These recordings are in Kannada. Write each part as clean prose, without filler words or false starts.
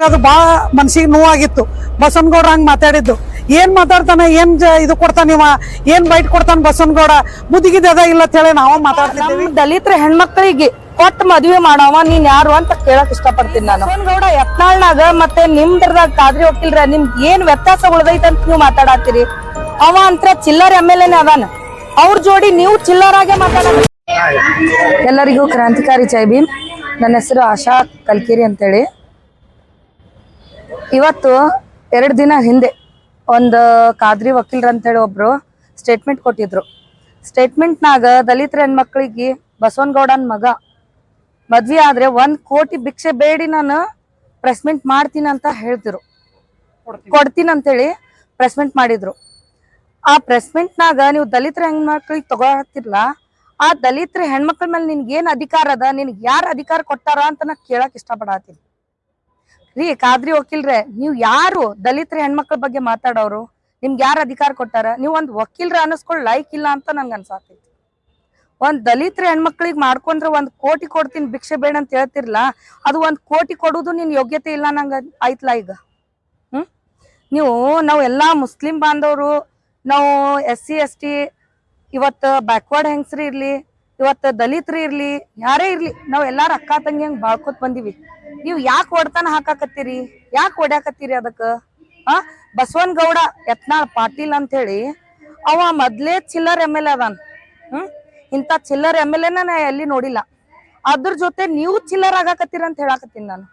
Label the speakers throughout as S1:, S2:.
S1: ಅದು ಬಾಳ ಮನಸ್ಸಿಗೆ ನೋವಾಗಿತ್ತು. ಬಸವನಗೌಡ ಹಂಗ ಮಾತಾಡಿದ್ದು ಏನ್ ಮಾತಾಡ್ತಾನ, ಏನ್ ಇದು ಕೊಡ್ತಾನ, ಇವ ಏನ್ ಬೈಟ್ ಕೊಡ್ತಾನ ಬಸವನಗೌಡ, ಮುದಿಗಿದ ಇಲ್ಲ ಅಂತ ಹೇಳಿ ನಾವು ಮಾತಾಡ್ತಿದ್ದೇವೆ.
S2: ದಲಿತರ ಹೆಣ್ಮಕ್ಳಿಗೆ ಕೊಟ್ಟ ಮದ್ವೆ ಮಾಡವ ನೀನ್ ಯಾರು ಅಂತ ಕೇಳಕ್ ಇಷ್ಟಪಡ್ತೀನಿ ನಾನು. ಬಸವನಗೌಡ ಯತ್ನಾಳ್ನಾಗ ಮತ್ತೆ ನಿಮ್ದ್ರದಾಗ ಕಾದ್ರಿ ಹೋಗಿಲ್ರ, ನಿಮ್ಗೆ ಏನ್ ವ್ಯತ್ಯಾಸ ಉಳ್ದೈತೆ ಅಂತ ನೀವು ಮಾತಾಡತ್ತೀರಿ. ಅವ ಅಂತ ಚಿಲ್ಲರ್ MLA ಅದಾನ, ಅವ್ರ ಜೋಡಿ ನೀವು ಚಿಲ್ಲರಾಗೆ ಮಾತಾಡ. ಎಲ್ಲರಿಗೂ ಕ್ರಾಂತಿಕಾರಿ ಜೈ ಭೀಮ್. ನನ್ನ ಹೆಸರು ಆಶಾ ಕಲ್ಕೇರಿ ಅಂತೇಳಿ. ಇವತ್ತು 2 ದಿನ ಹಿಂದೆ ಒಂದು ಕಾದ್ರಿ ವಕೀಲ್ರ ಅಂತೇಳಿ ಒಬ್ರು ಸ್ಟೇಟ್ಮೆಂಟ್ ಕೊಟ್ಟಿದ್ರು. ಸ್ಟೇಟ್ಮೆಂಟ್ನಾಗ ದಲಿತರ ಹೆಣ್ಮಕ್ಳಿಗೆ ಬಸವನಗೌಡನ ಮಗ ಮದ್ವೆ ಆದ್ರೆ 1 ಕೋಟಿ ಭಿಕ್ಷೆ ಬೇಡಿ ನಾನು ಪ್ರೆಸ್ಮೆಂಟ್ ಮಾಡ್ತೀನಿ ಅಂತ ಹೇಳ್ತಿರು, ಕೊಡ್ತೀನಿ ಅಂತೇಳಿ ಪ್ರೆಸ್ಮೆಂಟ್ ಮಾಡಿದ್ರು. ಆ ಪ್ರೆಸ್ಮೆಂಟ್ನಾಗ ನೀವು ದಲಿತರ ಹೆಣ್ಮಕ್ಳಿಗೆ ತಗೋತಿರ್ಲ, ಆ ದಲಿತರ ಹೆಣ್ಮಕ್ಳ ಮೇಲೆ ನಿನ್ಗೆ ಏನ್ ಅಧಿಕಾರ ಅದ, ನಿನ್ಗೆ ಯಾರು ಅಧಿಕಾರ ಕೊಟ್ಟಾರ ಅಂತ ನಾ ಕೇಳಕ್ ಇಷ್ಟಪಡತ್ತೀನಿ ರೀ. ಕಾದ್ರಿ ವಕೀಲ್ರೆ, ನೀವು ಯಾರು ದಲಿತರ ಹೆಣ್ಮಕ್ಳ ಬಗ್ಗೆ ಮಾತಾಡೋರು? ನಿಮ್ಗೆ ಯಾರು ಅಧಿಕಾರ ಕೊಟ್ಟಾರ? ನೀವು ಒಂದ್ ವಕೀಲ್ರ ಅನ್ನಿಸ್ಕೊಳ್ಳಿ ಲೈಕ್ ಇಲ್ಲ ಅಂತ ನಂಗೆ ಅನ್ಸಾತೈತಿ. ಒಂದ್ ದಲಿತರ ಹೆಣ್ಮಕ್ಳಿಗೆ ಮಾಡ್ಕೊಂಡ್ರೆ 1 ಕೋಟಿ ಕೊಡ್ತೀನಿ ಭಿಕ್ಷೆ ಬೇಡ ಅಂತ ಹೇಳ್ತಿರ್ಲ, ಅದು 1 ಕೋಟಿ ಕೊಡುದು ನಿನ್ ಯೋಗ್ಯತೆ ಇಲ್ಲ ನಂಗ ಆಯ್ತಲ್ಲ ಈಗ. ನಾವು ಎಲ್ಲಾ ಮುಸ್ಲಿಂ ಬಾಂಧವರು, ನಾವು SC ST, ಇವತ್ತು ಬ್ಯಾಕ್ವರ್ಡ್ ಹೆಂಗಸ್ರಿ ಇರ್ಲಿ, ಇವತ್ತು ದಲಿತರು ಇರ್ಲಿ, ಯಾರೇ ಇರ್ಲಿ, ನಾವ್ ಎಲ್ಲಾರು ಅಕ್ಕ ತಂಗಿ ಹಂಗ್ ಬಾಳ್ಕೊತ್ ಬಂದಿವಿ. ನೀವು ಯಾಕೆ ಹೊಡ್ತಾನ ಹಾಕಾಕತ್ತೀರಿ? ಯಾಕೆ ಹೊಡ್ಯಾಕತ್ತೀರಿ ಅದಕ್ಕ? ಬಸವನಗೌಡ ಯತ್ನಾಳ್ ಪಾಟೀಲ್ ಅಂತ ಹೇಳಿ ಅವ ಮೊದ್ಲೇ ಚಿಲ್ಲರ್ MLA ಅದಾನ. ಇಂತ ಚಿಲ್ಲರ್ MLA ನಾ ಎಲ್ಲಿ ನೋಡಿಲ್ಲ. ಅದ್ರ ಜೊತೆ ನೀವು ಚಿಲ್ಲರ್ ಆಗಾಕತ್ತೀರ ಅಂತ ಹೇಳಾಕತ್ತೀನಿ ನಾನು.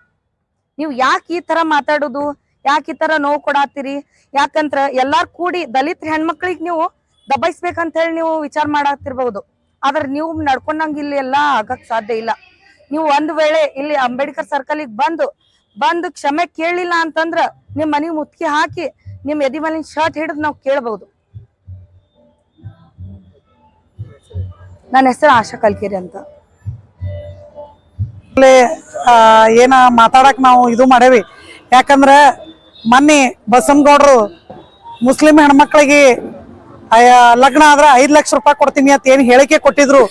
S2: ನೀವು ಯಾಕೆ ಈ ತರ ಮಾತಾಡೋದು? ಯಾಕೆ ಈ ತರ ನೋವು ಕೊಡಾತ್ತೀರಿ? ಯಾಕಂದ್ರ ಎಲ್ಲಾರು ಕೂಡಿ ದಲಿತರ ಹೆಣ್ಮಕ್ಳಿಗೆ ನೀವು ದಬಾಯಿಸ್ಬೇಕಂತ ಹೇಳಿ ನೀವು ವಿಚಾರ ಮಾಡಾತಿರ್ಬಹುದು. ಆದ್ರೆ ನೀವು ನಡ್ಕೊಂಡಂಗ ಇಲ್ಲಿ ಎಲ್ಲಾ ಆಗಕ್ ಸಾಧ್ಯ ಇಲ್ಲ. ನೀವು ಒಂದ್ ವೇಳೆ ಇಲ್ಲಿ ಅಂಬೇಡ್ಕರ್ ಸರ್ಕಲ್ಗೆ ಬಂದು ಕ್ಷಮೆ ಕೇಳಲಿಲ್ಲ ಅಂತಂದ್ರ ನಿಮ್ ಮನೆಗ್ ಮುತ್ಕಿ ಹಾಕಿ ನಿಮ್ ಎದಿ ಮೇಲಿನ ಶರ್ಟ್ ಹಿಡಿದು ನಾವು ಕೇಳಬಹುದು. ನನ್ನ ಹೆಸರು ಆಶಾ ಕಲ್ಕೇರಿ ಅಂತ.
S1: ಏನ ಮಾತಾಡಕ್ ನಾವು ಇದು ಮಾಡೇವಿ. ಯಾಕಂದ್ರ ಮೊನ್ನೆ ಬಸವನಗೌಡರು ಮುಸ್ಲಿಂ ಹೆಣ್ಮಕ್ಳಿಗೆ ಲಗ್ನ ಆದ್ರೆ 5 ಲಕ್ಷ ರೂಪಾಯಿ ಕೊಡ್ತೀನಿ ಅಂತ ಏನ್ ಹೇಳಿಕೆ ಕೊಟ್ಟಿದ್ರು,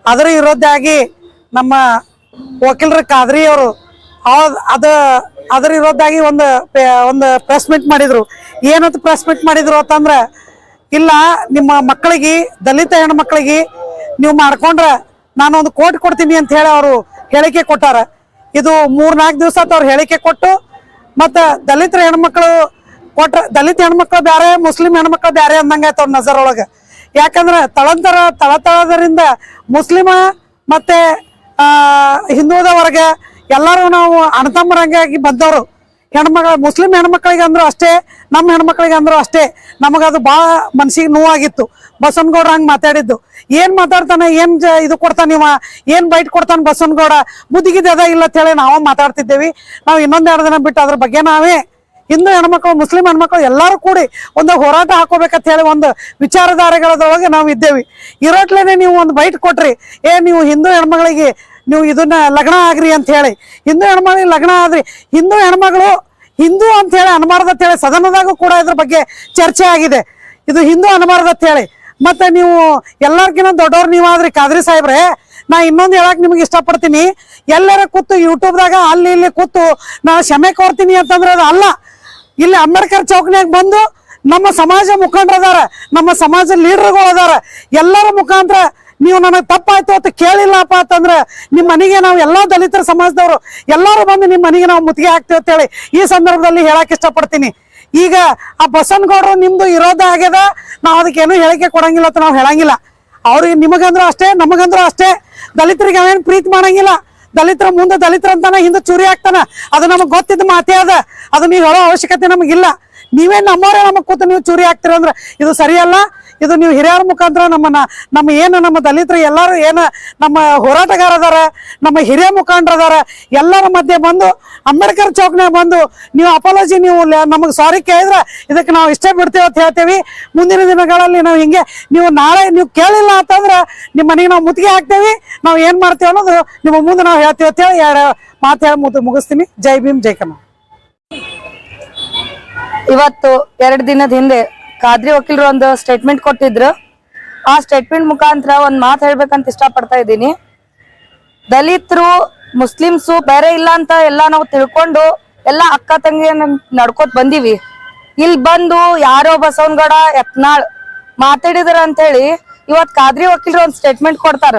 S1: ಅದ್ರ ವಿರೋಧಾಗಿ ನಮ್ಮ ವಕೀಲರ ಕಾದ್ರಿ ಅವರು ಅದ್ರ ವಿರೋಧಾಗಿ ಒಂದು ಪ್ರೆಸ್ ಮೀಟ್ ಮಾಡಿದ್ರು. ಏನಂತ ಪ್ರೆಸ್ ಮೀಟ್ ಮಾಡಿದ್ರು ಅಂತಂದ್ರ, ಇಲ್ಲ ನಿಮ್ಮ ಮಕ್ಕಳಿಗೆ, ದಲಿತ ಹೆಣ್ಮಕ್ಳಿಗೆ ನೀವು ಮಾಡ್ಕೊಂಡ್ರ ನಾನು 1 ಕೋಟಿ ಕೊಡ್ತೀನಿ ಅಂತ ಹೇಳಿ ಅವರು ಹೇಳಿಕೆ ಕೊಟ್ಟಾರ. ಇದು 3-4 ದಿವಸ ಅವ್ರು ಹೇಳಿಕೆ ಕೊಟ್ಟು ಮತ್ತ ದಲಿತರ ಹೆಣ್ಮಕ್ಳು ಕೊಟ್ರ, ದಲಿತ ಹೆಣ್ಮಕ್ಳು ಬ್ಯಾರೆ, ಮುಸ್ಲಿಂ ಹೆಣ್ಮಕ್ಳು ಬ್ಯಾರೆ ಅಂದಂಗಾಯ್ತು ಅವ್ರ ನಜರ್ ಒಳಗ. ಯಾಕಂದ್ರ ತಳತಳದಿಂದ ಮುಸ್ಲಿಮ ಮತ್ತೆ ಹಿಂದೂದ ವರ್ಗ ಎಲ್ಲಾರು ನಾವು ಅಣ್ಣತಮ್ಮರಂಗಾಗಿ ಬಂದವರು. ಮುಸ್ಲಿಂ ಹೆಣ್ಮಕ್ಳಿಗೆ ಅಂದ್ರು ಅಷ್ಟೇ, ನಮ್ಮ ಹೆಣ್ಮಕ್ಳಿಗೆ ಅಂದ್ರು ಅಷ್ಟೇ. ನಮಗದು ಬಾಳ ಮನ್ಸಿಗೆ ನೋವಾಗಿತ್ತು ಬಸವನಗೌಡ ಹಂಗ ಮಾತಾಡಿದ್ದು. ಏನ್ ಮಾತಾಡ್ತಾನ, ಏನ್ ಇದು ಕೊಡ್ತಾನ, ಇವ ಏನ್ ಬೈಟ್ ಕೊಡ್ತಾನ ಬಸವನಗೌಡ, ಮುದಿಗಿದ ಇಲ್ಲ ಅಂತ ಹೇಳಿ ನಾವು ಮಾತಾಡ್ತಿದ್ದೇವಿ. ನಾವು 1-2 ದಿನ ಬಿಟ್ಟು ಅದ್ರ ಬಗ್ಗೆ ನಾವೇ ಹಿಂದೂ ಹೆಣ್ಮಕ್ಳು, ಮುಸ್ಲಿಂ ಹೆಣ್ಮಕ್ಳು ಎಲ್ಲಾರು ಕೂಡಿ ಒಂದು ಹೋರಾಟ ಹಾಕೋಬೇಕಂತ ಹೇಳಿ ಒಂದು ವಿಚಾರಧಾರೆಗಳೊಳಗೆ ನಾವು ಇದ್ದೇವಿ. ಇರೋಟ್ಲೇನೆ ನೀವು ಒಂದು ಬೈಟ್ ಕೊಟ್ರಿ, ನೀವು ಹಿಂದೂ ಹೆಣ್ಮಗಳಿಗೆ ನೀವು ಇದನ್ನ ಲಗ್ನ ಆಗ್ರಿ ಅಂತ ಹೇಳಿ. ಹಿಂದೂ ಹೆಣ್ಮಗಳಿಗೆ ಲಗ್ನ ಆದ್ರಿ, ಹಿಂದೂ ಹೆಣ್ಮಗಳು ಹಿಂದೂ ಅಂತ ಹೇಳಿ ಅನ್ಬಾರ್ದು ಅಂತ ಹೇಳಿ ಸದನದಾಗೂ ಕೂಡ ಇದ್ರ ಬಗ್ಗೆ ಚರ್ಚೆ ಆಗಿದೆ. ಇದು ಹಿಂದೂ ಅನ್ಬಾರ್ದು ಅಂತ ಹೇಳಿ. ಮತ್ತೆ ನೀವು ಎಲ್ಲಾರ್ಕಿನ್ನ ದೊಡ್ಡವ್ರು ನೀವಾದ್ರಿ ಕಾದ್ರಿ ಸಾಹೇಬ್ರೆ. ನಾ ಇನ್ನೊಂದು ಹೇಳಕ್ ನಿಮ್ಗೆ ಇಷ್ಟಪಡ್ತೀನಿ, ಎಲ್ಲರ ಕೂತು ಯೂಟ್ಯೂಬ್ದಾಗ ಅಲ್ಲಿ ಇಲ್ಲಿ ಕೂತು ನಾ ಕ್ಷಮೆ ಕೋರ್ತೀನಿ ಅಂತಂದ್ರೆ ಅದು ಅಲ್ಲ. ಇಲ್ಲಿ ಅಂಬೇಡ್ಕರ್ ಚೌಕ್ನ್ಯಾಗ ಬಂದು ನಮ್ಮ ಸಮಾಜ ಮುಖಂಡರದಾರ, ನಮ್ಮ ಸಮಾಜ ಲೀಡರ್ಗಳು ಅದಾರ, ಎಲ್ಲರ ಮುಖಾಂತರ ನೀವು ನನಗೆ ತಪ್ಪಾಯ್ತು ಅಂತ ಕೇಳಿಲ್ಲಪ್ಪ ಅಂತಂದ್ರ ನಿಮ್ಮ ಮನೆಗೆ ನಾವು ಎಲ್ಲಾ ದಲಿತರ ಸಮಾಜದವರು ಎಲ್ಲಾರು ಬಂದು ನಿಮ್ಮ ಮನೆಗೆ ನಾವು ಮುತ್ತಿಗೆ ಹಾಕ್ತೇವೆ ಅಂತ ಹೇಳಿ ಈ ಸಂದರ್ಭದಲ್ಲಿ ಹೇಳಕ್ ಇಷ್ಟಪಡ್ತೀನಿ. ಈಗ ಆ ಬಸವನಗೌಡರು ನಿಮ್ದು ವಿರೋಧ ಆಗ್ಯದ, ನಾವ್ ಅದಕ್ಕೇನು ಹೇಳಿಕೆ ಕೊಡಂಗಿಲ್ಲ ಅಂತ ನಾವು ಹೇಳಂಗಿಲ್ಲ. ಅವ್ರಿಗೆ ನಿಮಗಂದ್ರು ಅಷ್ಟೇ, ನಮಗಂದ್ರು ಅಷ್ಟೇ. ದಲಿತರಿಗೆ ಅವೇನು ಪ್ರೀತಿ ಮಾಡಂಗಿಲ್ಲ. ದಲಿತರ ಮುಂದೆ ದಲಿತರ ಅಂತಾನ ಹಿಂದೆ ಚೂರಿ ಆಗ್ತಾನ, ಅದು ನಮಗ್ ಗೊತ್ತಿದ್ದ ಮಾತೇ ಅದ. ಅದು ನೀವು ಹೇಳೋ ಅವಶ್ಯಕತೆ ನಮಗಿಲ್ಲ. ನೀವೇ ನಮ್ಮವರೇ ನಮಗ್ ಕೂತು ನೀವು ಚೂರಿ ಆಗ್ತೀರ ಅಂದ್ರೆ ಇದು ಸರಿಯಲ್ಲ. ಇದು ನೀವು ಹಿರಿಯರ ಮುಖಾಂತರ ನಮ್ಮ ದಲಿತರು ಎಲ್ಲಾರು ನಮ್ಮ ಹೋರಾಟಗಾರದಾರ, ನಮ್ಮ ಹಿರಿಯ ಮುಖಂಡರದಾರ, ಎಲ್ಲರ ಮಧ್ಯೆ ಬಂದು ಅಂಬೇಡ್ಕರ್ ಚೌಕ್ನಾಗ ಬಂದು ನೀವು ಅಪಾಲಜಿ ನೀವು ನಮಗೆ ಸಾರಿ ಕೇಳಿದ್ರೆ ಇದಕ್ಕೆ ನಾವು ಇಷ್ಟೇ ಬಿಡ್ತೇವೆ ಅಂತ ಹೇಳ್ತೇವಿ. ಮುಂದಿನ ದಿನಗಳಲ್ಲಿ ನಾವು ಹಿಂಗೆ ನೀವು ನಾಳೆ ನೀವು ಕೇಳಿಲ್ಲ ಅಂತಂದ್ರೆ ನಿಮ್ಮ ಮನೆಗೆ ನಾವು ಮುತ್ತಿಗೆ ಹಾಕ್ತೇವಿ. ನಾವು ಏನ್ ಮಾಡ್ತೇವೆ ಅನ್ನೋದು ನಿಮ್ಮ ಮುಂದೆ ನಾವು ಹೇಳ್ತೇವೆ ಅಂತ ಹೇಳಿ 2 ಮಾತು ಹೇಳಿ ಮುಗಿಸ್ತೀನಿ. ಜೈ ಭೀಮ್, ಜೈ ಕನ್ನಡ.
S2: ಇವತ್ತು 2 ದಿನದ ಹಿಂದೆ ಕಾದ್ರಿ ವಕೀಲರು ಒಂದು ಸ್ಟೇಟ್ಮೆಂಟ್ ಕೊಟ್ಟಿದ್ರು. ಆ ಸ್ಟೇಟ್ಮೆಂಟ್ ಮುಖಾಂತರ ಒಂದ್ ಮಾತು ಹೇಳ್ಬೇಕಂತ ಇಷ್ಟಪಡ್ತಾ ಇದ್ದೀನಿ. ದಲಿತರು ಮುಸ್ಲಿಮ್ಸು ಬೇರೆ ಇಲ್ಲ ಅಂತ ಎಲ್ಲ ನಾವು ತಿಳ್ಕೊಂಡು ಎಲ್ಲಾ ಅಕ್ಕ ತಂಗಿ ನಡ್ಕೋತ್ ಬಂದಿವಿ. ಇಲ್ಲಿ ಬಂದು ಯಾರೋ ಬಸವನಗೌಡ ಯತ್ನಾಳ್ ಮಾತಾಡಿದ್ರ ಅಂತ ಹೇಳಿ ಇವತ್ ಖಾದ್ರಿ ವಕೀಲರು ಒಂದ್ ಸ್ಟೇಟ್ಮೆಂಟ್ ಕೊಡ್ತಾರ.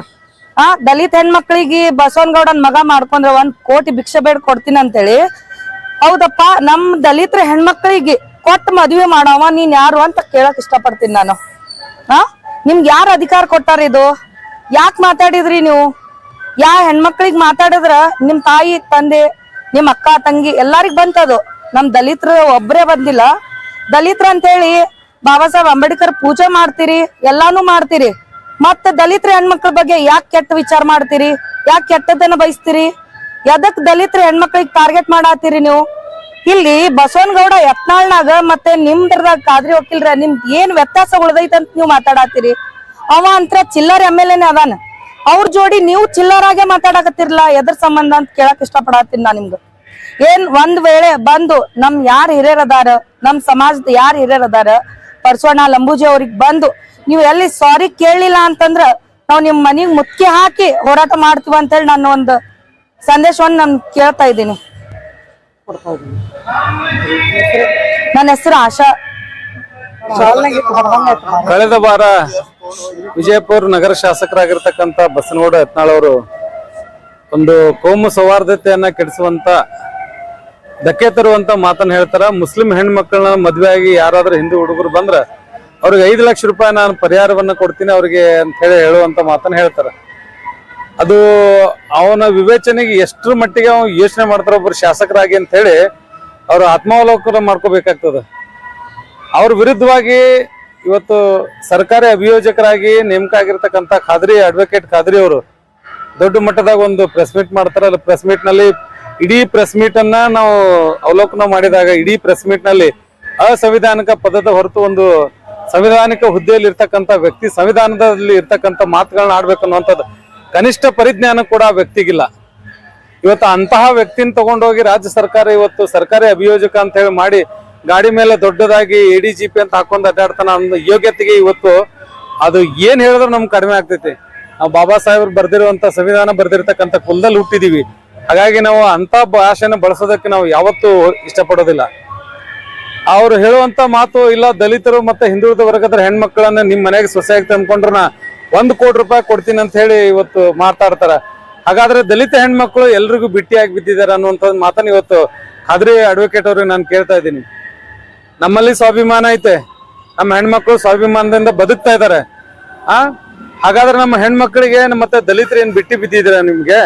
S2: ದಲಿತ ಹೆಣ್ಮಕ್ಳಿಗೆ ಬಸವನಗೌಡನ್ ಮಗ ಮಾಡ್ಕೊಂಡ್ರ 1 ಕೋಟಿ ಭಿಕ್ಷೆ ಬೇಡ್ ಕೊಡ್ತೀನಿ ಅಂತ ಹೇಳಿ. ಹೌದಪ್ಪ, ನಮ್ ದಲಿತರ ಹೆಣ್ಮಕ್ಳಿಗೆ ಕೊಟ್ಟು ಮದ್ವೆ ಮಾಡವ ನೀನ್ ಯಾರು ಅಂತ ಕೇಳಕ್ ಇಷ್ಟಪಡ್ತೀನಿ ನಾನು. ನಿಮ್ಗೆ ಯಾರು ಅಧಿಕಾರ ಕೊಟ್ಟಾರ? ಇದು ಯಾಕೆ ಮಾತಾಡಿದ್ರಿ ನೀವು? ಹೆಣ್ಮಕ್ಳಿಗೆ ಮಾತಾಡಿದ್ರ ನಿಮ್ ತಾಯಿ ತಂದೆ ನಿಮ್ ಅಕ್ಕ ತಂಗಿ ಎಲ್ಲಾರಿಗ್ ಬಂತದು. ನಮ್ ದಲಿತರು ಒಬ್ರೇ ಬಂದಿಲ್ಲ. ದಲಿತರ ಅಂತ ಹೇಳಿ ಬಾಬಾ ಸಾಹೇಬ್ ಅಂಬೇಡ್ಕರ್ ಪೂಜೆ ಮಾಡ್ತೀರಿ, ಎಲ್ಲಾನು ಮಾಡ್ತೀರಿ. ಮತ್ತ ದಲಿತರ ಹೆಣ್ಮಕ್ಳ ಬಗ್ಗೆ ಯಾಕೆ ಕೆಟ್ಟ ವಿಚಾರ ಮಾಡ್ತೀರಿ? ಯಾಕೆ ಕೆಟ್ಟದನ್ನ ಬಯಸ್ತೀರಿ? ಎದಕ್ ದಲಿತರ ಹೆಣ್ಮಕ್ಳಿಗೆ ಟಾರ್ಗೆಟ್ ಮಾಡಾತೀರಿ ನೀವು? ಇಲ್ಲಿ ಬಸವನಗೌಡ ಯತ್ನಾಳ್ನಾಗ ಮತ್ತೆ ನಿಮ್ದ್ರದಾಗ ಖಾದ್ರಿ ವಕೀಲ್ರ ನಿಮ್ದ್ ಏನ್ ವ್ಯತ್ಯಾಸ ಉಳ್ದೈತೆ ಅಂತ ನೀವು ಮಾತಾಡತ್ತೀರಿ? ಅವ ಅಂತ್ರ ಚಿಲ್ಲರ್ MLA ನೇ ಅದಾನ. ಅವ್ರ ಜೋಡಿ ನೀವು ಚಿಲ್ಲರಾಗೆ ಮಾತಾಡಕತ್ತಿರ್ಲ, ಎದ್ರ ಸಂಬಂಧ ಅಂತ ಕೇಳಕ್ ಇಷ್ಟಪಡತ್ತೀನಿ ನಾ ನಿಮ್ದು. ಏನ್ ಒಂದ್ ವೇಳೆ ಬಂದು ನಮ್ ಯಾರ್ ಹಿರಿಯರದಾರ, ನಮ್ ಸಮಾಜದ ಯಾರ್ ಹಿರಿಯರದಾರ, ಪರ್ಸೋಣ ಲಂಬೂಜಿ ಅವ್ರಿಗೆ ಬಂದು ನೀವು ಎಲ್ಲಿ ಸಾರಿ ಕೇಳಲಿಲ್ಲ ಅಂತಂದ್ರ ನಾವ್ ನಿಮ್ ಮನಿಗ್ ಮುತ್ತಿಗೆ ಹಾಕಿ ಹೋರಾಟ ಮಾಡ್ತೀವ ಅಂತ ಹೇಳಿ ನಾನು ಒಂದು ಸಂದೇಶವನ್ನ ನಾನು ಕೇಳ್ತಾ ಇದ್ದೀನಿ. ನನ್ನ ಹೆಸರು ಆಶಾ.
S3: ಕಳೆದ ವಾರ ವಿಜಯಪುರ ನಗರ ಶಾಸಕರಾಗಿರ್ತಕ್ಕಂಥ ಬಸನಗೌಡ ಯತ್ನಾಳ್ ಅವರು ಒಂದು ಕೋಮು ಸೌಹಾರ್ದತೆಯನ್ನ ಕೆಡಿಸುವಂತ ಧಕ್ಕೆ ತರುವಂತ ಮಾತನ್ನ ಹೇಳ್ತಾರ. ಮುಸ್ಲಿಂ ಹೆಣ್ಮಕ್ಳನ್ನ ಮದ್ವೆ ಆಗಿ ಯಾರಾದ್ರೂ ಹಿಂದೂ ಹುಡುಗರು ಬಂದ್ರ ಅವ್ರಿಗೆ 5 ಲಕ್ಷ ರೂಪಾಯಿ ನಾನು ಪರಿಹಾರವನ್ನ ಕೊಡ್ತೀನಿ ಅವ್ರಿಗೆ ಅಂತ ಹೇಳುವಂತ ಮಾತನ್ನ ಹೇಳ್ತಾರ. ಅದು ಅವನ ವಿವೇಚನೆಗೆ ಎಷ್ಟರ ಮಟ್ಟಿಗೆ ಅವ್ನು ಯೋಚನೆ ಮಾಡ್ತಾರ ಒಬ್ಬರು ಶಾಸಕರಾಗಿ ಅಂತ ಹೇಳಿ ಅವ್ರು ಆತ್ಮಾವಲೋಕನ ಮಾಡ್ಕೋಬೇಕಾಗ್ತದ. ಅವ್ರ ವಿರುದ್ಧವಾಗಿ ಇವತ್ತು ಸರ್ಕಾರಿ ಅಭಿಯೋಜಕರಾಗಿ ನೇಮಕ ಆಗಿರ್ತಕ್ಕಂಥ ಅಡ್ವೊಕೇಟ್ ಖಾದ್ರಿ ಅವರು ದೊಡ್ಡ ಮಟ್ಟದಾಗ ಒಂದು ಪ್ರೆಸ್ ಮೀಟ್ ಮಾಡ್ತಾರ. ಅಲ್ಲಿ ಪ್ರೆಸ್ ಮೀಟ್ ನಲ್ಲಿ ಇಡೀ ಪ್ರೆಸ್ ಮೀಟ್ ಅನ್ನ ನಾವು ಅವಲೋಕನ ಮಾಡಿದಾಗ ಇಡೀ ಪ್ರೆಸ್ ಮೀಟ್ ನಲ್ಲಿ ಅಸಂವಿಧಾನಿಕ ಪದದ ಹೊರತು ಒಂದು ಸಂವಿಧಾನಿಕ ಹುದ್ದೆಯಲ್ಲಿ ಇರ್ತಕ್ಕಂಥ ವ್ಯಕ್ತಿ ಸಂವಿಧಾನದಲ್ಲಿ ಇರ್ತಕ್ಕಂಥ ಮಾತುಗಳನ್ನ ಆಡ್ಬೇಕು ಅನ್ನುವಂಥದ್ದು ಕನಿಷ್ಠ ಪರಿಜ್ಞಾನ ಕೂಡ ಆ ವ್ಯಕ್ತಿಗಿಲ್ಲ. ಇವತ್ತು ಅಂತಹ ವ್ಯಕ್ತಿನ ತಗೊಂಡೋಗಿ ರಾಜ್ಯ ಸರ್ಕಾರ ಇವತ್ತು ಸರ್ಕಾರಿ ಅಭಿಯೋಜಕ ಅಂತ ಹೇಳಿ ಮಾಡಿ ಗಾಡಿ ಮೇಲೆ ದೊಡ್ಡದಾಗಿ ADGP ಅಂತ ಹಾಕೊಂಡ್ ಅಡ್ಡಾಡ್ತಾನ ಅನ್ನೋ ಯೋಗ್ಯತೆಗೆ ಇವತ್ತು ಅದು ಏನ್ ಹೇಳಿದ್ರು ನಮ್ಗೆ ಕಡಿಮೆ ಆಗ್ತೈತಿ. ನಾವು ಬಾಬಾ ಸಾಹೇಬ್ರು ಬರ್ದಿರುವಂತ ಸಂವಿಧಾನ ಬರ್ದಿರ್ತಕ್ಕಂಥ ಕುಲದಲ್ಲಿ ಹುಟ್ಟಿದೀವಿ. ಹಾಗಾಗಿ ನಾವು ಅಂತ ಭಾಷೆನ ಬಳಸೋದಕ್ಕೆ ನಾವು ಯಾವತ್ತೂ ಇಷ್ಟಪಡೋದಿಲ್ಲ. ಅವ್ರು ಹೇಳುವಂತ ಮಾತು ಇಲ್ಲ ದಲಿತರು ಮತ್ತೆ ಹಿಂದುಳಿದ ವರ್ಗದ ಹೆಣ್ಮಕ್ಳನ್ನ ನಿಮ್ ಮನೆಗೆ ಸೊಸೆಯಾಗಿ ತಂದ್ಕೊಂಡ್ರು ನಾ 1 ಕೋಟಿ ರೂಪಾಯಿ ಕೊಡ್ತೀನಿ ಅಂತ ಹೇಳಿ ಇವತ್ತು ಮಾತಾಡ್ತಾರ. ಹಾಗಾದ್ರೆ ದಲಿತ ಹೆಣ್ಮಕ್ಳು ಎಲ್ರಿಗೂ ಬಿಟ್ಟಿಯಾಗಿ ಬಿದ್ದಿದ್ದಾರೆ ಅನ್ನುವಂಥ ಮಾತನ್ನ ಇವತ್ತು ಖಾದ್ರಿ ಅಡ್ವೊಕೇಟ್ ಅವ್ರಿಗೆ ನಾನು ಕೇಳ್ತಾ ಇದ್ದೀನಿ. ನಮ್ಮಲ್ಲಿ ಸ್ವಾಭಿಮಾನ ಐತೆ, ನಮ್ಮ ಹೆಣ್ಮಕ್ಳು ಸ್ವಾಭಿಮಾನದಿಂದ ಬದುಕ್ತಾ ಇದ್ದಾರೆ. ಹಾಗಾದ್ರೆ ನಮ್ಮ ಹೆಣ್ಮಕ್ಳಿಗೆ ಮತ್ತೆ ದಲಿತರು ಏನ್ ಬಿಟ್ಟು ಬಿದ್ದಿದ್ದೀರಾ? ನಿಮ್ಗೆ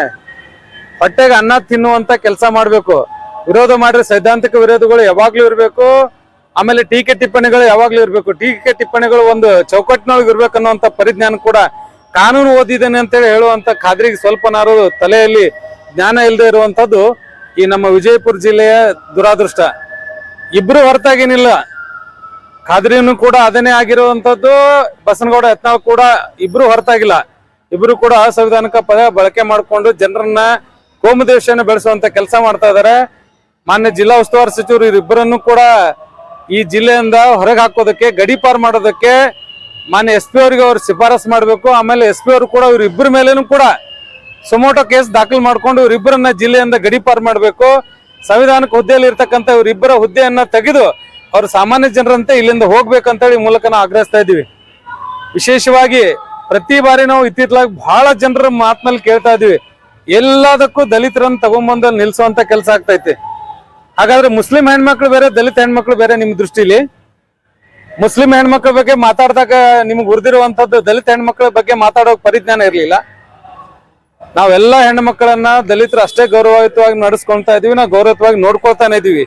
S3: ಹೊಟ್ಟೆಗೆ ಅನ್ನ ತಿನ್ನುವಂತ ಕೆಲಸ ಮಾಡ್ಬೇಕು. ವಿರೋಧ ಮಾಡ್ರೆ ಸೈದ್ಧಾಂತಿಕ ವಿರೋಧಗಳು ಯಾವಾಗ್ಲೂ ಇರ್ಬೇಕು. ಆಮೇಲೆ ಟೀಕೆ ಟಿಪ್ಪಣಿಗಳು ಯಾವಾಗ್ಲೂ ಇರ್ಬೇಕು. ಟೀಕೆ ಟಿಪ್ಪಣಿಗಳು ಒಂದು ಚೌಕಟ್ಟಿನೊಳಗೆ ಇರ್ಬೇಕು ಅನ್ನುವಂತ ಪರಿಜ್ಞಾನ ಕೂಡ ಕಾನೂನು ಓದಿದ್ದೇನೆ ಅಂತೇಳಿ ಹೇಳುವಂತ ಖಾದ್ರಿಗೆ ಸ್ವಲ್ಪನಾರು ತಲೆಯಲ್ಲಿ ಜ್ಞಾನ ಇಲ್ಲದೆ ಇರುವಂತದ್ದು ಈ ನಮ್ಮ ವಿಜಯಪುರ ಜಿಲ್ಲೆಯ ದುರಾದೃಷ್ಟ. ಇಬ್ರು ಹೊರತಾಗೇನಿಲ್ಲ, ಖಾದ್ರಿನೂ ಕೂಡ ಅದನ್ನೇ ಆಗಿರುವಂತದ್ದು, ಬಸನಗೌಡ ಯತ್ನಾಳ್ ಕೂಡ ಇಬ್ರು ಹೊರತಾಗಿಲ್ಲ. ಇಬ್ರು ಕೂಡ ಅಸಂವಿಧಾನಿಕ ಪದ ಬಳಕೆ ಮಾಡಿಕೊಂಡು ಜನರನ್ನ ಕೋಮುದೇಶನ ಬೆಳೆಸುವಂತ ಕೆಲಸ ಮಾಡ್ತಾ ಇದಾರೆ. ಮಾನ್ಯ ಜಿಲ್ಲಾ ಉಸ್ತುವಾರಿ ಸಚಿವರು ಇವರಿಬ್ಬರನ್ನು ಕೂಡ ಈ ಜಿಲ್ಲೆಯಿಂದ ಹೊರಗೆ ಹಾಕೋದಕ್ಕೆ ಗಡೀಪಾರು ಮಾಡೋದಕ್ಕೆ ಮಾನ್ಯ SP ಅವರಿಗೆ ಅವ್ರು ಶಿಫಾರಸ್ ಮಾಡಬೇಕು. ಆಮೇಲೆ SP ಅವರು ಕೂಡ ಇವ್ರಿಬ್ಬರ ಮೇಲೇನು ಕೂಡ ಸುಮೋಟೋ ಕೇಸ್ ದಾಖಲು ಮಾಡ್ಕೊಂಡು ಇವರಿಬ್ಬರನ್ನ ಜಿಲ್ಲೆಯಿಂದ ಗಡೀಪಾರು ಮಾಡಬೇಕು. ಸಂವಿಧಾನಕ್ಕೆ ಹುದ್ದೆಯಲ್ಲಿ ಇರ್ತಕ್ಕಂಥ ಇವರಿಬ್ಬರ ಹುದ್ದೆಯನ್ನ ತೆಗೆದು ಅವ್ರು ಸಾಮಾನ್ಯ ಜನರಂತೆ ಇಲ್ಲಿಂದ ಹೋಗ್ಬೇಕಂತೇಳಿ ಮೂಲಕ ನಾವು ಆಗ್ರಹಿಸ್ತಾ ಇದ್ದೀವಿ. ವಿಶೇಷವಾಗಿ ಪ್ರತಿ ಬಾರಿ ನಾವು ಇತ್ತಿತ್ತಲಾಗಿ ಬಹಳ ಜನರ ಮಾತಿನಲ್ಲಿ ಕೇಳ್ತಾ ಇದೀವಿ, ಎಲ್ಲದಕ್ಕೂ ದಲಿತರನ್ನ ತಗೊಂಡ್ಬಂದು ನಿಲ್ಸುವಂತ ಕೆಲಸ ಆಗ್ತೈತಿ. ಹಾಗಾದ್ರೆ ಮುಸ್ಲಿಂ ಹೆಣ್ಮಕ್ಳು ಬೇರೆ, ದಲಿತ ಹೆಣ್ಮಕ್ಳು ಬೇರೆ ನಿಮ್ ದೃಷ್ಟಿಲಿ? ಮುಸ್ಲಿಂ ಹೆಣ್ಮಕ್ಳ ಬಗ್ಗೆ ಮಾತಾಡಿದಾಗ ನಿಮ್ಗೆ ಉರ್ದಿರುವಂತದ್ದು ದಲಿತ ಹೆಣ್ಮಕ್ಳ ಬಗ್ಗೆ ಮಾತಾಡೋ ಪರಿಜ್ಞಾನ ಇರ್ಲಿಲ್ಲ. ನಾವೆಲ್ಲಾ ಹೆಣ್ಮಕ್ಳನ್ನ ದಲಿತರು ಅಷ್ಟೇ ಗೌರವಯುತವಾಗಿ ನಡೆಸ್ಕೊಳ್ತಾ ಇದೀವಿ, ನಾವು ಗೌರವಯುತವಾಗಿ ನೋಡ್ಕೊಳ್ತಾನೆ ಇದೀವಿ.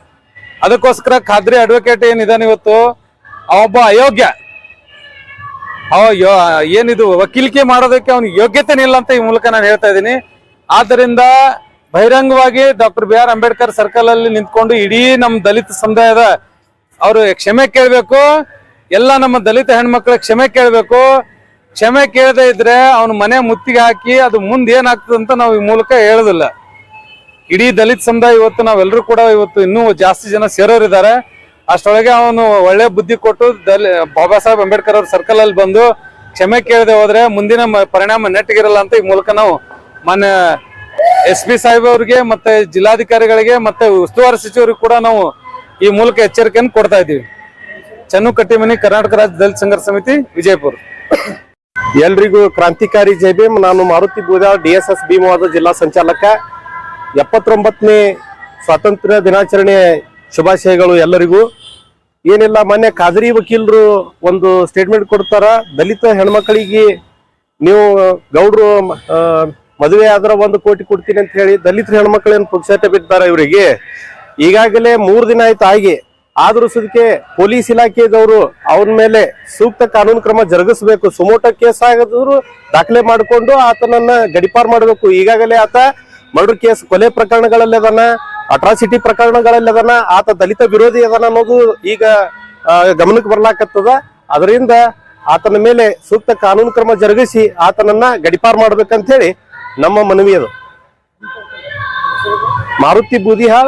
S3: ಅದಕ್ಕೋಸ್ಕರ ಖಾದ್ರಿ ಅಡ್ವೊಕೇಟ್ ಏನಿದಾನೆ ಇವತ್ತು ಅವೊಬ್ಬ ಅಯೋಗ್ಯ, ಏನಿದು ವಕೀಲಿಕೆ ಮಾಡೋದಕ್ಕೆ ಅವ್ನಿಗೆ ಯೋಗ್ಯತೆನೇ ಇಲ್ಲ ಅಂತ ಈ ಮೂಲಕ ನಾನು ಹೇಳ್ತಾ ಇದ್ದೀನಿ. ಆದ್ದರಿಂದ ಬಹಿರಂಗವಾಗಿ ಡಾಕ್ಟರ್ BR ಅಂಬೇಡ್ಕರ್ ಸರ್ಕಲ್ ಅಲ್ಲಿ ನಿಂತ್ಕೊಂಡು ಇಡೀ ನಮ್ಮ ದಲಿತ ಸಮುದಾಯದ ಅವರು ಕ್ಷಮೆ ಕೇಳಬೇಕು. ಎಲ್ಲ ನಮ್ಮ ದಲಿತ ಹೆಣ್ಮಕ್ಳ ಕ್ಷಮೆ ಕೇಳಬೇಕು. ಕ್ಷಮೆ ಕೇಳದೆ ಇದ್ರೆ ಅವನ ಮನೆ ಮುತ್ತಿಗೆ ಹಾಕಿ ಅದು ಮುಂದೆ ಏನಾಗ್ತದೆ ಅಂತ ನಾವು ಈ ಮೂಲಕ ಹೇಳೋದಿಲ್ಲ. ಇಡೀ ದಲಿತ ಸಮುದಾಯ ಇವತ್ತು ನಾವೆಲ್ಲರೂ ಕೂಡ ಇವತ್ತು ಇನ್ನೂ ಜಾಸ್ತಿ ಜನ ಸೇರೋರಿದ್ದಾರೆ. ಅಷ್ಟೊಳಗೆ ಅವನು ಒಳ್ಳೆ ಬುದ್ಧಿ ಕೊಟ್ಟು ಬಾಬಾ ಸಾಹೇಬ್ ಅಂಬೇಡ್ಕರ್ ಅವ್ರ ಸರ್ಕಲ್ ಅಲ್ಲಿ ಬಂದು ಕ್ಷಮೆ ಕೇಳದೆ ಹೋದ್ರೆ ಮುಂದಿನ ಪರಿಣಾಮ ನೆಟ್ಟಗಿರಲ್ಲ ಅಂತ ಈ ಮೂಲಕ ನಾವು ಮಾನ್ಯ SP ಸಾಹೇಬ್ ಅವರಿಗೆ ಮತ್ತೆ ಜಿಲ್ಲಾಧಿಕಾರಿಗಳಿಗೆ ಮತ್ತೆ ಉಸ್ತುವಾರಿ ಸಚಿವರಿಗೆ ಕೂಡ ನಾವು ಈ ಮೂಲಕ ಎಚ್ಚರಿಕೆಯನ್ನು ಕೊಡ್ತಾ ಇದ್ದೀವಿ. ಚನ್ನು ಕಟ್ಟಿಮನಿ, ಕರ್ನಾಟಕ ರಾಜ್ಯ ದಲಿತ ಸಂಘರ್ಷ ಸಮಿತಿ, ವಿಜಯಪುರ.
S4: ಎಲ್ರಿಗೂ ಕ್ರಾಂತಿಕಾರಿ ಜೈ ಭೀಮ್. ನಾನು ಮಾರುತಿ ಬೂದಾಳ್, DSS ಭೀಮವಾದ ಜಿಲ್ಲಾ ಸಂಚಾಲಕ. 79ನೇ ಸ್ವಾತಂತ್ರ್ಯ ದಿನಾಚರಣೆ ಶುಭಾಶಯಗಳು ಎಲ್ಲರಿಗೂ. ಏನಿಲ್ಲ, ಮೊನ್ನೆ ಖಾದ್ರಿ ವಕೀಲರು ಒಂದು ಸ್ಟೇಟ್ಮೆಂಟ್ ಕೊಡ್ತಾರ, ದಲಿತ ಹೆಣ್ಮಕ್ಳಿಗೆ ನೀವು ಗೌಡ್ರು ಮದುವೆ ಆದ್ರ 1 ಕೋಟಿ ಕೊಡ್ತೀನಿ ಅಂತ ಹೇಳಿ ದಲಿತ ಹೆಣ್ಮಕ್ಳೇನು ಪುಕ್ಸಟ್ಟೆ ಬಿಡ್ತಾರ ಇವರಿಗೆ. ಈಗಾಗಲೇ 3 ದಿನ ಆಯ್ತು ಆಗಿ, ಆದ್ರೂ ಸದಕ್ಕೆ ಪೊಲೀಸ್ ಇಲಾಖೆದವರು ಅವನ ಮೇಲೆ ಸೂಕ್ತ ಕಾನೂನು ಕ್ರಮ ಜರುಗಿಸಬೇಕು. ಸುಮೋಟ ಕೇಸ್ ಆಗಿದ್ರು ದಾಖಲೆ ಮಾಡಿಕೊಂಡು ಆತನನ್ನ ಗಡಿಪಾರ್ ಮಾಡಬೇಕು. ಈಗಾಗಲೇ ಆತ ಮರ್ಡರ್ ಕೇಸ್, ಕೊಲೆ ಪ್ರಕರಣಗಳಲ್ಲಿ ಅದಾನ, ಅಟ್ರಾಸಿಟಿ ಪ್ರಕರಣಗಳಲ್ಲಿ ಅದಾನ, ಆತ ದಲಿತ ವಿರೋಧಿ ಅದಾನ ಅನ್ನೋದು ಈಗ ಗಮನಕ್ಕೆ ಬರ್ಲಾಕತ್ತದ. ಅದರಿಂದ ಆತನ ಮೇಲೆ ಸೂಕ್ತ ಕಾನೂನು ಕ್ರಮ ಜರುಗಿಸಿ ಆತನನ್ನ ಗಡಿಪಾರ್ ಮಾಡ್ಬೇಕಂತ ಹೇಳಿ ನಮ್ಮ ಮನವಿ ಅದು. ಮಾರುತಿ ಬೂದಿಹಾಳ್.